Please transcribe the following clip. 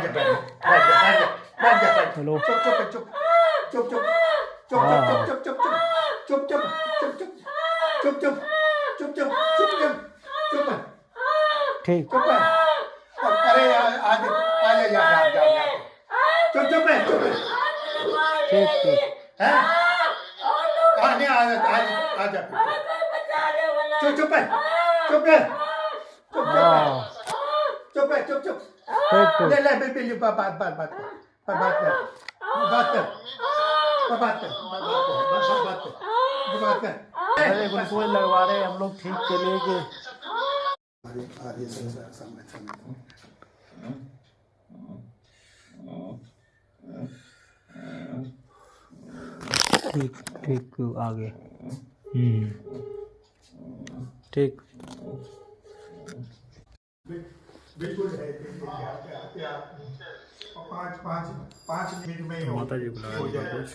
Hello चुप चुप चुप चुप चुप चुप हाँ। चुप चुप चुप चुप चुप चुप चुप चुप चुप चुप चुप चुप चुप ठीक चुप अरे आज आ जा चुप चुप चुप ठीक ठीक हैं आने आ जा चुप चुप चुप हाँ चुप चुप चुप ठीक ठीक ले बिल्ली बात कर बात कर अरे ग्लूकोज लगवा रहे हैं हम लोग ठीक के लिए कि ठीक ठीक आगे ठीक बिल्कुल है 5 मिनट में माता जी को लगा हो दिया जाएगा। कुछ